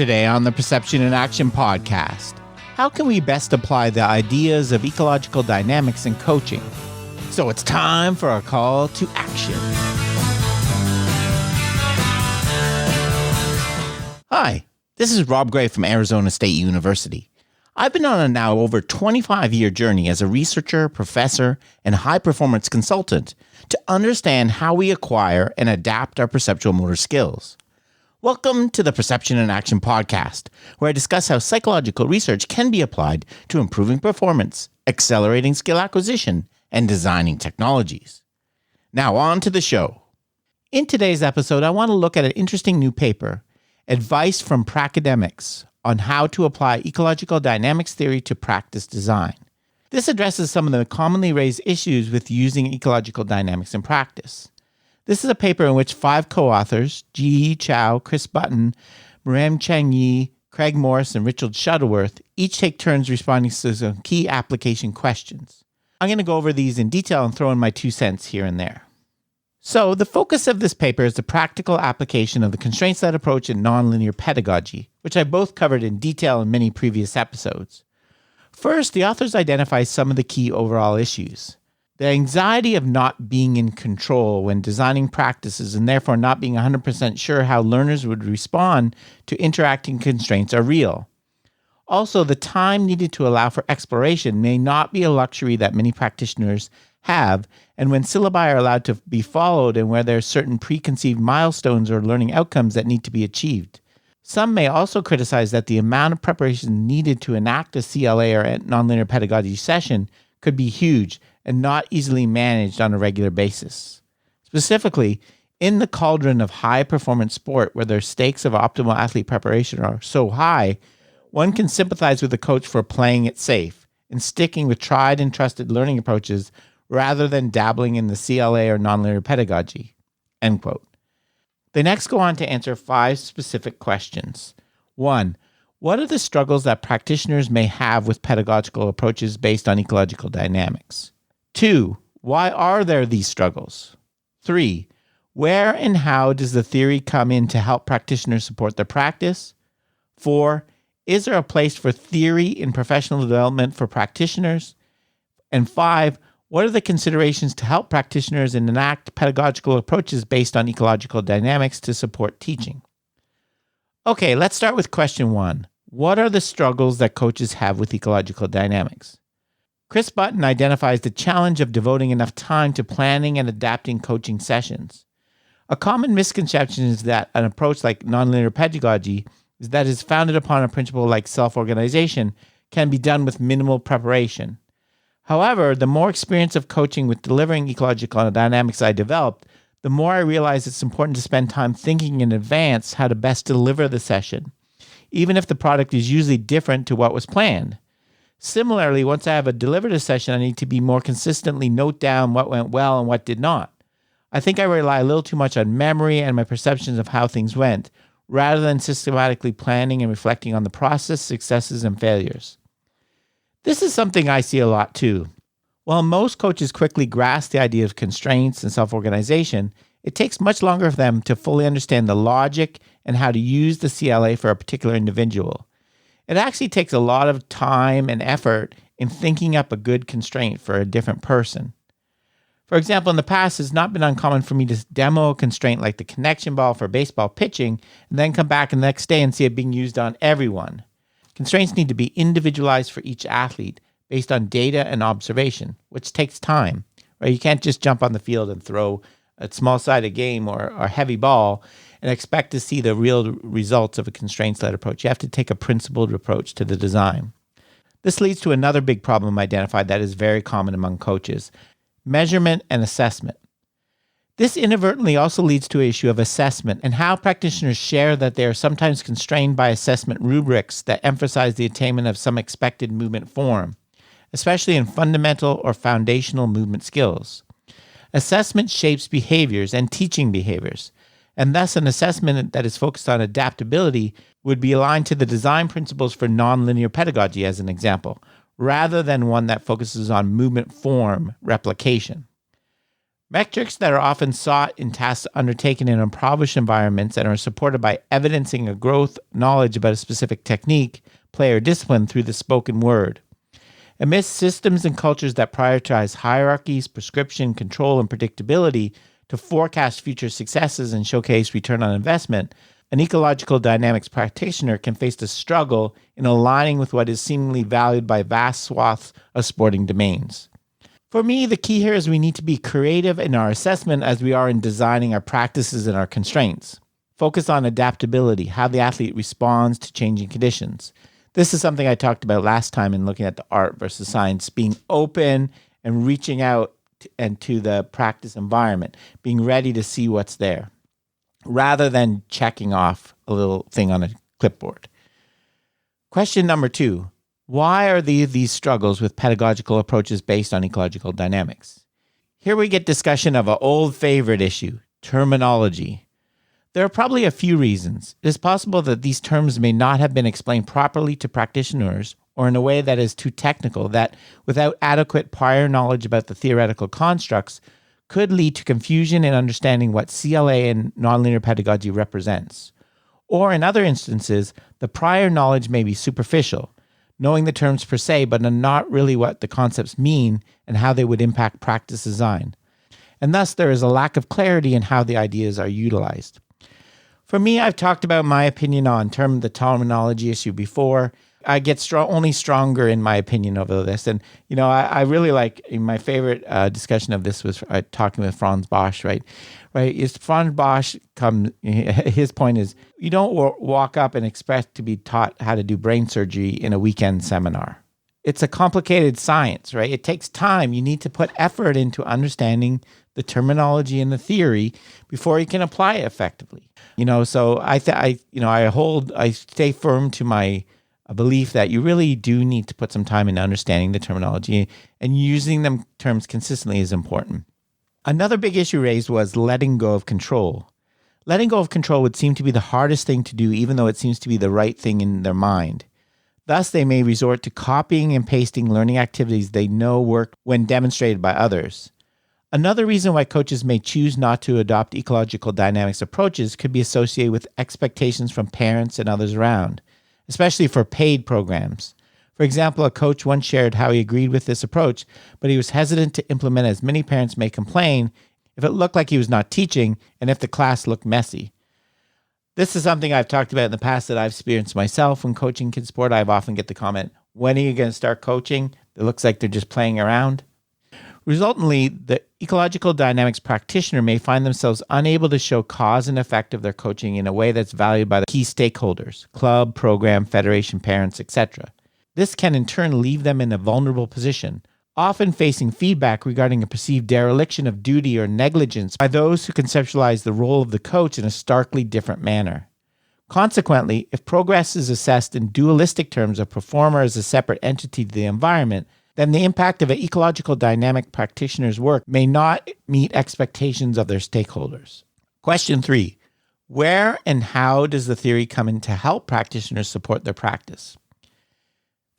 Today on the Perception in Action podcast, how can we best apply the ideas of ecological dynamics in coaching? So it's time for our call to action. Hi, this is Rob Gray from Arizona State University. I've been on a now over 25-year journey as a researcher, professor, and high-performance consultant to understand how we acquire and adapt our perceptual motor skills. Welcome to the Perception in Action podcast, where I discuss how psychological research can be applied to improving performance, accelerating skill acquisition, and designing technologies. Now on to the show. In today's episode, I want to look at an interesting new paper, Advice from Pracademics, on how to apply ecological dynamics theory to practice design. This addresses some of the commonly raised issues with using ecological dynamics in practice. This is a paper in which 5 co-authors, Ji Chow, Chris Button, Maram Chang Yi, Craig Morris, and Richard Shuttleworth, each take turns responding to some key application questions. I'm going to go over these in detail and throw in my 2 cents here and there. So, the focus of this paper is the practical application of the constraints-led approach in nonlinear pedagogy, which I both covered in detail in many previous episodes. First, the authors identify some of the key overall issues. The anxiety of not being in control when designing practices and therefore not being 100% sure how learners would respond to interacting constraints are real. Also, the time needed to allow for exploration may not be a luxury that many practitioners have, and when syllabi are allowed to be followed and where there are certain preconceived milestones or learning outcomes that need to be achieved. Some may also criticize that the amount of preparation needed to enact a CLA or nonlinear pedagogy session could be huge and not easily managed on a regular basis. Specifically, in the cauldron of high-performance sport where the stakes of optimal athlete preparation are so high, one can sympathize with the coach for playing it safe and sticking with tried and trusted learning approaches rather than dabbling in the CLA or nonlinear pedagogy." End quote. They next go on to answer 5 specific questions. 1. What are the struggles that practitioners may have with pedagogical approaches based on ecological dynamics? 2. Why are there these struggles? 3. Where and how does the theory come in to help practitioners support their practice? 4. Is there a place for theory in professional development for practitioners? And 5. What are the considerations to help practitioners enact pedagogical approaches based on ecological dynamics to support teaching? Okay, let's start with question 1. What are the struggles that coaches have with ecological dynamics? Chris Button identifies the challenge of devoting enough time to planning and adapting coaching sessions. A common misconception is that an approach like nonlinear pedagogy that is founded upon a principle like self-organization can be done with minimal preparation. However, the more experience of coaching with delivering ecological dynamics I developed, the more I realized it's important to spend time thinking in advance how to best deliver the session, even if the product is usually different to what was planned. Similarly, once I have delivered a session, I need to be more consistently note down what went well and what did not. I think I rely a little too much on memory and my perceptions of how things went, rather than systematically planning and reflecting on the process, successes, and failures. This is something I see a lot too. While most coaches quickly grasp the idea of constraints and self-organization, it takes much longer for them to fully understand the logic and how to use the CLA for a particular individual. It actually takes a lot of time and effort in thinking up a good constraint for a different person. For example, in the past, it's not been uncommon for me to demo a constraint like the connection ball for baseball pitching and then come back the next day and see it being used on everyone. Constraints need to be individualized for each athlete based on data and observation, which takes time. Right? You can't just jump on the field and throw a small-sided game or a heavy ball and expect to see the real results of a constraints-led approach. You have to take a principled approach to the design. This leads to another big problem identified that is very common among coaches: measurement and assessment. This inadvertently also leads to an issue of assessment and how practitioners share that they are sometimes constrained by assessment rubrics that emphasize the attainment of some expected movement form, especially in fundamental or foundational movement skills. Assessment shapes behaviors and teaching behaviors, and thus an assessment that is focused on adaptability would be aligned to the design principles for nonlinear pedagogy, as an example, rather than one that focuses on movement form replication. Metrics that are often sought in tasks undertaken in impoverished environments and are supported by evidencing a growth knowledge about a specific technique, play, or discipline through the spoken word. Amidst systems and cultures that prioritize hierarchies, prescription, control, and predictability to forecast future successes and showcase return on investment, an ecological dynamics practitioner can face the struggle in aligning with what is seemingly valued by vast swaths of sporting domains. For me, the key here is we need to be creative in our assessment as we are in designing our practices and our constraints. Focus on adaptability, how the athlete responds to changing conditions. This is something I talked about last time in looking at the art versus science, being open and reaching out and to the practice environment, being ready to see what's there, rather than checking off a little thing on a clipboard. Question number 2, why are these struggles with pedagogical approaches based on ecological dynamics? Here we get discussion of an old favorite issue, terminology. There are probably a few reasons. It is possible that these terms may not have been explained properly to practitioners or in a way that is too technical that, without adequate prior knowledge about the theoretical constructs, could lead to confusion in understanding what CLA and nonlinear pedagogy represents. Or in other instances, the prior knowledge may be superficial, knowing the terms per se, but not really what the concepts mean and how they would impact practice design. And thus, there is a lack of clarity in how the ideas are utilized. For me, I've talked about my opinion on the terminology issue before. I get only stronger in my opinion over this. And, I really like, my favorite discussion of this was talking with Franz Bosch, right? Is Franz Bosch his point is, you don't walk up and expect to be taught how to do brain surgery in a weekend seminar. It's a complicated science, right? It takes time. You need to put effort into understanding the terminology and the theory before you can apply it effectively. So I stay firm to my belief that you really do need to put some time into understanding the terminology, and using them terms consistently is important. Another big issue raised was letting go of control. Letting go of control would seem to be the hardest thing to do, even though it seems to be the right thing in their mind. Thus, they may resort to copying and pasting learning activities they know work when demonstrated by others. Another reason why coaches may choose not to adopt ecological dynamics approaches could be associated with expectations from parents and others around, especially for paid programs. For example, a coach once shared how he agreed with this approach, but he was hesitant to implement, as many parents may complain, if it looked like he was not teaching and if the class looked messy. This is something I've talked about in the past that I've experienced myself when coaching kids sport. I often get the comment, when are you going to start coaching? It looks like they're just playing around. Resultantly, the ecological dynamics practitioner may find themselves unable to show cause and effect of their coaching in a way that's valued by the key stakeholders, club, program, federation, parents, etc. This can in turn leave them in a vulnerable position, often facing feedback regarding a perceived dereliction of duty or negligence by those who conceptualize the role of the coach in a starkly different manner. Consequently, if progress is assessed in dualistic terms of performer as a separate entity to the environment, then the impact of an ecological dynamic practitioner's work may not meet expectations of their stakeholders. Question 3. Where and how does the theory come in to help practitioners support their practice?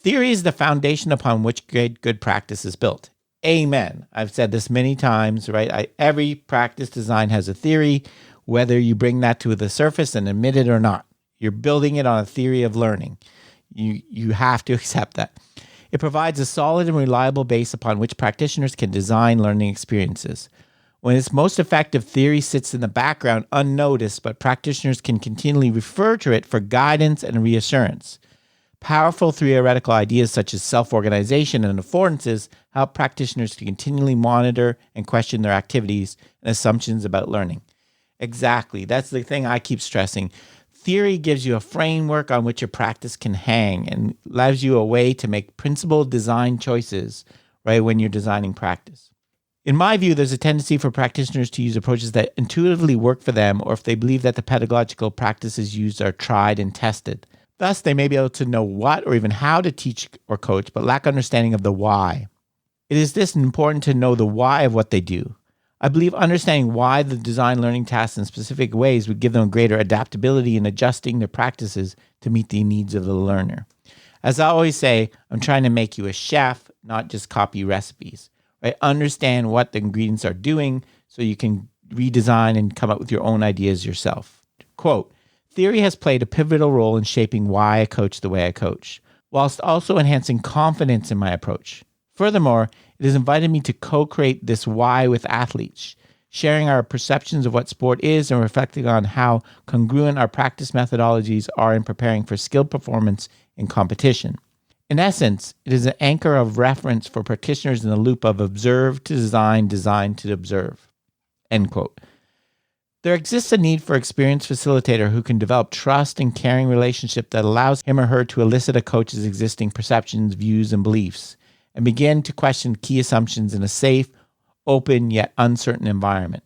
Theory is the foundation upon which good practice is built. Amen. I've said this many times, right? Every practice design has a theory, whether you bring that to the surface and admit it or not. You're building it on a theory of learning. You have to accept that. It provides a solid and reliable base upon which practitioners can design learning experiences. When its most effective, theory sits in the background unnoticed, but practitioners can continually refer to it for guidance and reassurance. Powerful theoretical ideas such as self-organization and affordances help practitioners to continually monitor and question their activities and assumptions about learning. Exactly. That's the thing I keep stressing. Theory gives you a framework on which your practice can hang and allows you a way to make principled design choices, right, when you're designing practice. In my view, there's a tendency for practitioners to use approaches that intuitively work for them, or if they believe that the pedagogical practices used are tried and tested. Thus, they may be able to know what or even how to teach or coach, but lack understanding of the why. It is this important to know the why of what they do. I believe understanding why the design learning tasks in specific ways would give them greater adaptability in adjusting their practices to meet the needs of the learner. As I always say, I'm trying to make you a chef, not just copy recipes. Right? Understand what the ingredients are doing so you can redesign and come up with your own ideas yourself. Quote, theory has played a pivotal role in shaping why I coach the way I coach, whilst also enhancing confidence in my approach. Furthermore, it has invited me to co-create this why with athletes, sharing our perceptions of what sport is and reflecting on how congruent our practice methodologies are in preparing for skilled performance in competition. In essence, it is an anchor of reference for practitioners in the loop of observe to design, design to observe. End quote. There exists a need for an experienced facilitator who can develop trust and caring relationship that allows him or her to elicit a coach's existing perceptions, views, and beliefs, and begin to question key assumptions in a safe, open, yet uncertain environment.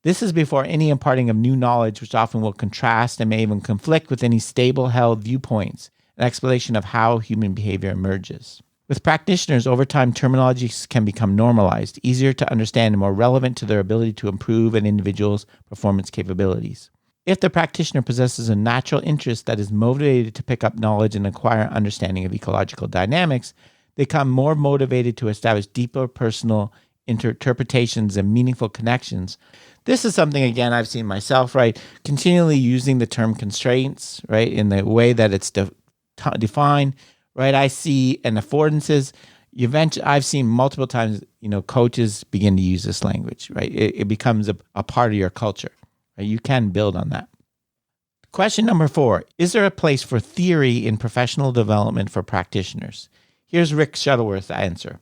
This is before any imparting of new knowledge, which often will contrast and may even conflict with any stable held viewpoints, an explanation of how human behavior emerges. With practitioners, over time, terminologies can become normalized, easier to understand, and more relevant to their ability to improve an individual's performance capabilities. If the practitioner possesses a natural interest that is motivated to pick up knowledge and acquire understanding of ecological dynamics, they become more motivated to establish deeper personal interpretations and meaningful connections. This is something, again, I've seen myself, right? Continually using the term constraints, right, in the way that it's defined, right? I see and affordances. I've seen multiple times, coaches begin to use this language, right? It becomes a part of your culture. Right? You can build on that. Question number 4, is there a place for theory in professional development for practitioners? Here's Rick Shuttleworth's answer.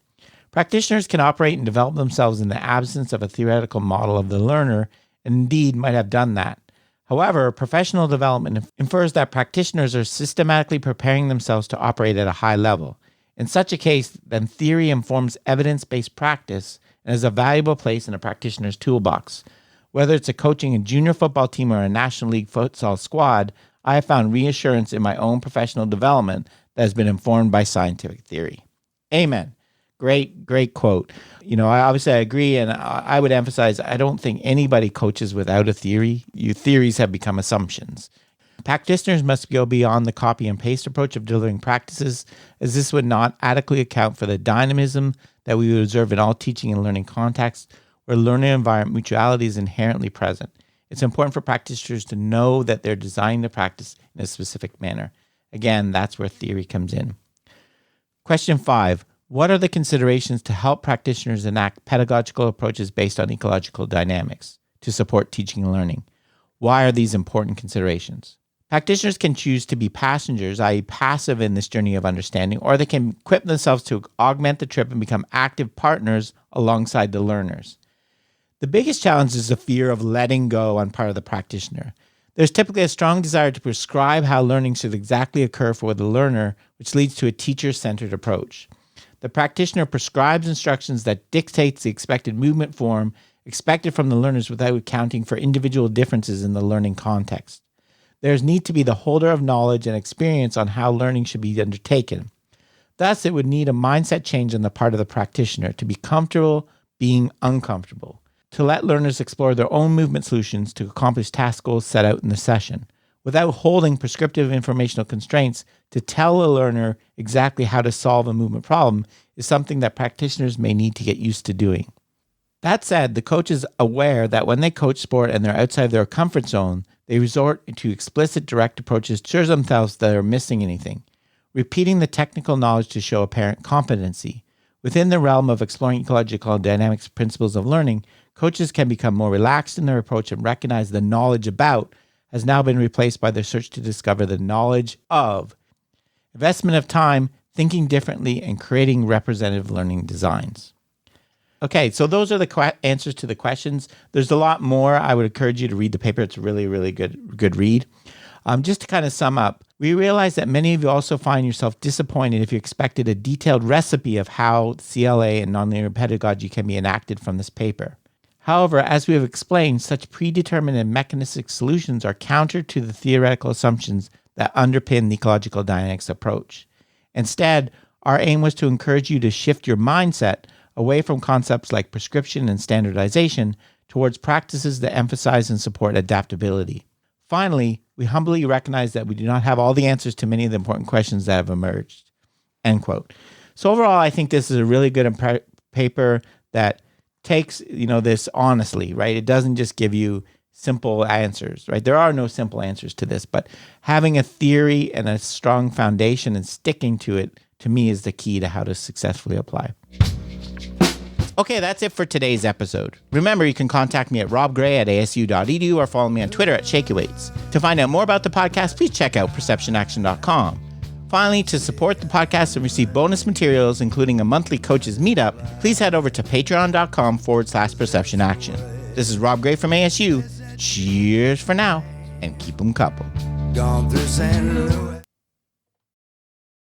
Practitioners can operate and develop themselves in the absence of a theoretical model of the learner, and indeed might have done that. However, professional development infers that practitioners are systematically preparing themselves to operate at a high level. In such a case, then theory informs evidence-based practice and is a valuable place in a practitioner's toolbox. Whether it's coaching a junior football team or a National League futsal squad, I have found reassurance in my own professional development that has been informed by scientific theory. Amen. Great quote. I agree, and I would emphasize, I don't think anybody coaches without a theory. Your theories have become assumptions. Practitioners must go beyond the copy and paste approach of delivering practices, as this would not adequately account for the dynamism that we would observe in all teaching and learning contexts, where learning environment mutuality is inherently present. It's important for practitioners to know that they're designing the practice in a specific manner. Again, that's where theory comes in. Question 5. What are the considerations to help practitioners enact pedagogical approaches based on ecological dynamics to support teaching and learning? Why are these important considerations? Practitioners can choose to be passengers, i.e. passive in this journey of understanding, or they can equip themselves to augment the trip and become active partners alongside the learners. The biggest challenge is the fear of letting go on part of the practitioner. There's typically a strong desire to prescribe how learning should exactly occur for the learner, which leads to a teacher-centered approach. The practitioner prescribes instructions that dictates the expected movement form expected from the learners without accounting for individual differences in the learning context. There's need to be the holder of knowledge and experience on how learning should be undertaken. Thus, it would need a mindset change on the part of the practitioner to be comfortable being uncomfortable, to let learners explore their own movement solutions to accomplish task goals set out in the session, without holding prescriptive informational constraints to tell a learner exactly how to solve a movement problem is something that practitioners may need to get used to doing. That said, the coach is aware that when they coach sport and they're outside their comfort zone, they resort to explicit direct approaches to assure themselves that they're missing anything, repeating the technical knowledge to show apparent competency. Within the realm of exploring ecological dynamics principles of learning, coaches can become more relaxed in their approach and recognize the knowledge about has now been replaced by their search to discover the knowledge of. Investment of time, thinking differently, and creating representative learning designs. Okay, so those are the answers to the questions. There's a lot more. I would encourage you to read the paper. It's a really, really good read. Just to kind of sum up, we realize that many of you also find yourself disappointed if you expected a detailed recipe of how CLA and nonlinear pedagogy can be enacted from this paper. However, as we have explained, such predetermined and mechanistic solutions are counter to the theoretical assumptions that underpin the ecological dynamics approach. Instead, our aim was to encourage you to shift your mindset away from concepts like prescription and standardization towards practices that emphasize and support adaptability. Finally, we humbly recognize that we do not have all the answers to many of the important questions that have emerged. End quote. So overall, I think this is a really good paper that takes, this honestly, right? It doesn't just give you simple answers, right? There are no simple answers to this, but having a theory and a strong foundation and sticking to it, to me, is the key to how to successfully apply. Okay, that's it for today's episode. Remember, you can contact me at robgray@asu.edu or follow me on Twitter at ShakyWeights. To find out more about the podcast, please check out perceptionaction.com. Finally, to support the podcast and receive bonus materials, including a monthly coaches meetup, please head over to patreon.com/perceptionaction. This is Rob Gray from ASU. Cheers for now, and keep 'em coupled. Gone through St. Louis.